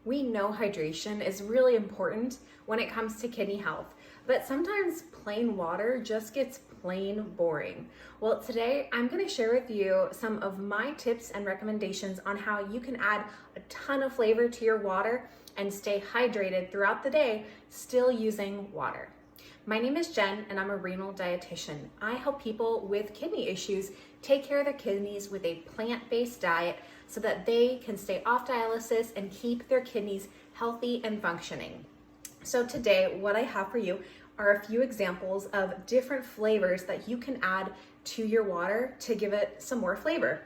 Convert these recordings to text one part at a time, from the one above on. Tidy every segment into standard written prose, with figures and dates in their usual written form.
We know hydration is really important when it comes to kidney health, but sometimes plain water just gets plain boring. Well, today I'm going to share with you some of my tips and recommendations on how you can add a ton of flavor to your water and stay hydrated throughout the day, still using water. My name is Jen and I'm a renal dietitian. I help people with kidney issues take care of their kidneys with a plant-based diet so that they can stay off dialysis and keep their kidneys healthy and functioning. So today, what I have for you are a few examples of different flavors that you can add to your water to give it some more flavor.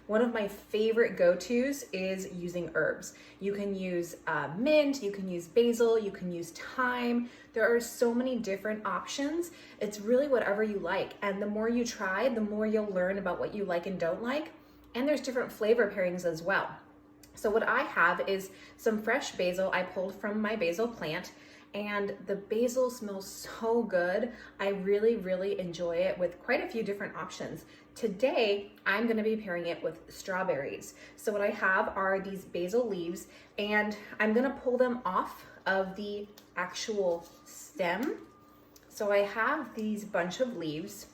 One of my favorite go-tos is using herbs. You can use mint, you can use basil, you can use thyme. There are so many different options. It's really whatever you like. And the more you try, the more you'll learn about what you like and don't like. And there's different flavor pairings as well. So what I have is some fresh basil I pulled from my basil plant, and the basil smells so good. I really enjoy it with quite a few different options. Today, I'm gonna be pairing it with strawberries. So what I have are these basil leaves, and I'm gonna pull them off of the actual stem. So I have these bunch of leaves.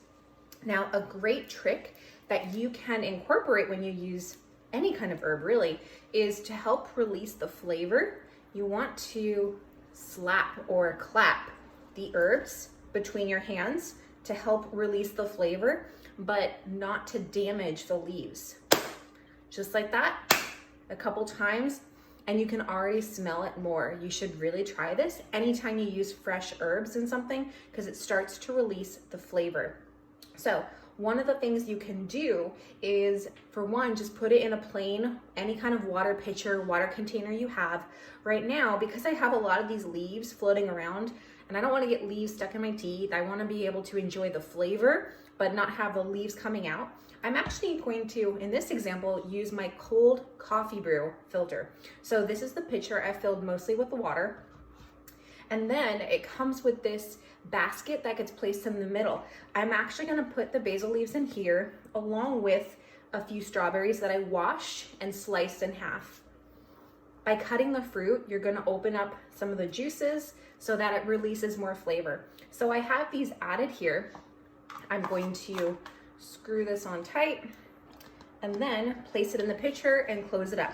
Now, a great trick that you can incorporate when you use any kind of herb really is to help release the flavor. You want to slap or clap the herbs between your hands to help release the flavor, but not to damage the leaves. Just like that, a couple times, and you can already smell it more. You should really try this anytime you use fresh herbs in something because it starts to release the flavor. So one of the things you can do is, for one, just put it in a plain, any kind of water pitcher, water container you have. Right now, because I have a lot of these leaves floating around and I don't want to get leaves stuck in my teeth, I want to be able to enjoy the flavor but not have the leaves coming out. I'm actually going to, in this example, use my cold coffee brew filter. So this is the pitcher I filled mostly with the water. And then it comes with this basket that gets placed in the middle. I'm actually gonna put the basil leaves in here along with a few strawberries that I washed and sliced in half. By cutting the fruit, you're gonna open up some of the juices so that it releases more flavor. So I have these added here. I'm going to screw this on tight and then place it in the pitcher and close it up.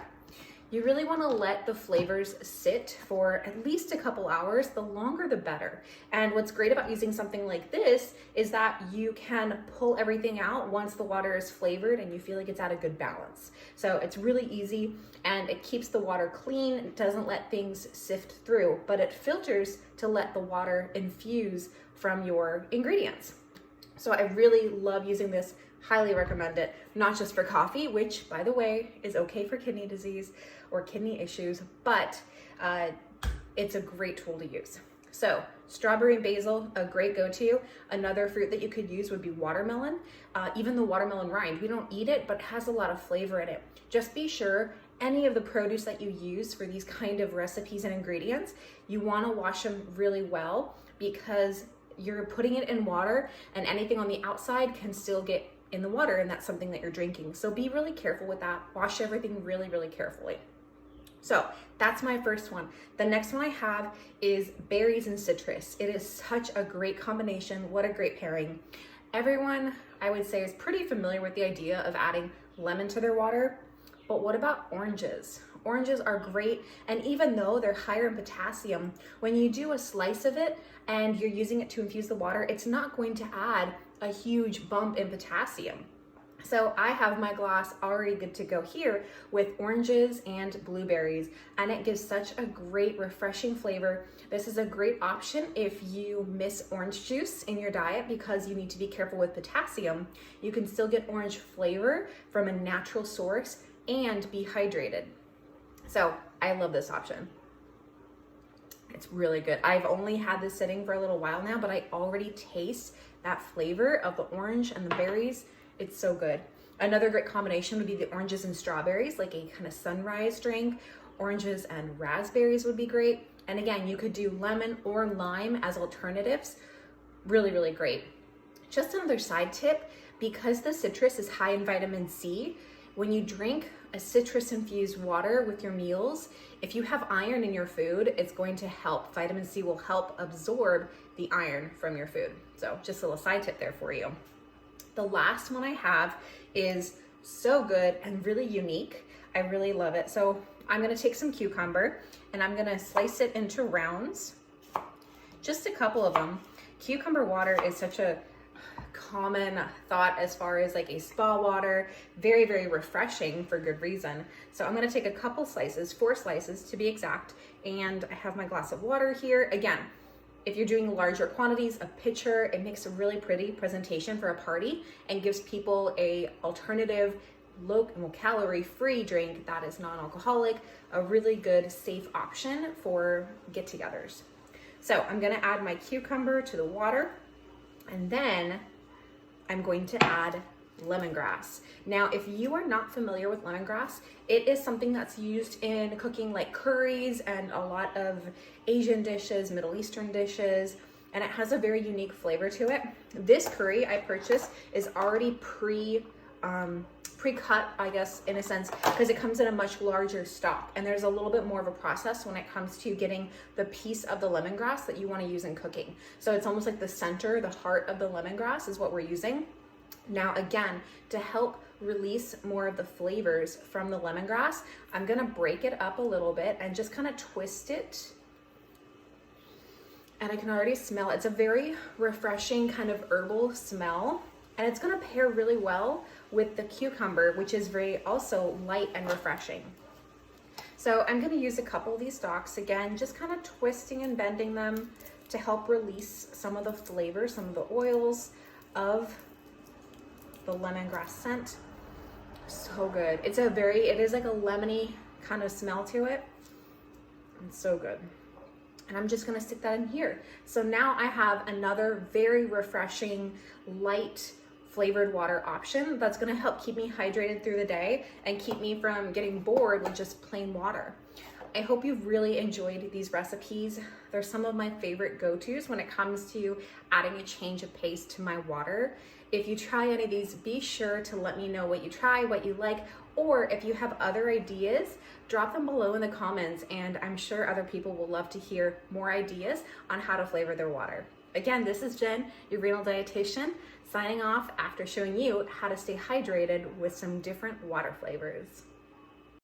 You really want to let the flavors sit for at least a couple hours. The longer the better. And what's great about using something like this is that you can pull everything out once the water is flavored and you feel like it's at a good balance. So it's really easy and it keeps the water clean. It doesn't let things sift through, but it filters to let the water infuse from your ingredients. So I really love using this. Highly recommend it, not just for coffee, which by the way is okay for kidney disease or kidney issues, but it's a great tool to use. So strawberry and basil, a great go-to. Another fruit that you could use would be watermelon. Even the watermelon rind, we don't eat it, but it has a lot of flavor in it. Just be sure any of the produce that you use for these kind of recipes and ingredients, you want to wash them really well because you're putting it in water and anything on the outside can still get in the water, and that's something that you're drinking. So be really careful with that. Wash everything really carefully. So that's my first one. The next one I have is berries and citrus. It is such a great combination. What a great pairing. Everyone, I would say, is pretty familiar with the idea of adding lemon to their water, but what about oranges? Oranges are great, and even though they're higher in potassium, when you do a slice of it and you're using it to infuse the water, it's not going to add a huge bump in potassium. So I have my glass already good to go here with oranges and blueberries, and it gives such a great refreshing flavor. This is a great option if you miss orange juice in your diet because you need to be careful with potassium. You can still get orange flavor from a natural source and be hydrated. So I love this option. It's really good. I've only had this sitting for a little while now, but I already taste that flavor of the orange and the berries. It's so good. Another great combination would be the oranges and strawberries, like a kind of sunrise drink. Oranges and raspberries would be great. And again, you could do lemon or lime as alternatives. Really great. Just another side tip, because the citrus is high in vitamin C, When you drink a citrus infused water with your meals, if you have iron in your food, it's going to help. Vitamin C will help absorb the iron from your food. So just a little side tip there for you. The last one I have is so good and really unique. I really love it. So I'm gonna take some cucumber and I'm gonna slice it into rounds, just a couple of them. Cucumber water is such a common thought as far as like a spa water, very, very refreshing for good reason. So I'm gonna take a couple slices, 4 slices to be exact, and I have my glass of water here. Again, if you're doing larger quantities, a pitcher, it makes a really pretty presentation for a party and gives people a alternative, low calorie free drink that is non-alcoholic, a really good safe option for get-togethers. So I'm gonna add my cucumber to the water, and then I'm going to add lemongrass. Now, if you are not familiar with lemongrass, it is something that's used in cooking like curries and a lot of Asian dishes, Middle Eastern dishes, and it has a very unique flavor to it. This curry I purchased is already pre-cut, I guess, in a sense, because it comes in a much larger stock, and there's a little bit more of a process when it comes to getting the piece of the lemongrass that you want to use in cooking. So it's almost like the center, the heart of the lemongrass is what we're using. Now, again, to help release more of the flavors from the lemongrass, I'm gonna break it up a little bit and just kind of twist it. And I can already smell it. It's a very refreshing kind of herbal smell, and it's gonna pair really well with the cucumber, which is very also light and refreshing. So I'm gonna use a couple of these stalks, again, just kind of twisting and bending them to help release some of the flavors, some of the oils of the lemongrass scent. So good. It is like a lemony kind of smell to it. It's so good. And I'm just gonna stick that in here. So now I have another very refreshing, light flavored water option that's gonna help keep me hydrated through the day and keep me from getting bored with just plain water. I hope you've really enjoyed these recipes. They're some of my favorite go-tos when it comes to adding a change of pace to my water. If you try any of these, be sure to let me know what you try, what you like, or if you have other ideas, drop them below in the comments, and I'm sure other people will love to hear more ideas on how to flavor their water. Again, this is Jen, your renal dietitian, signing off after showing you how to stay hydrated with some different water flavors.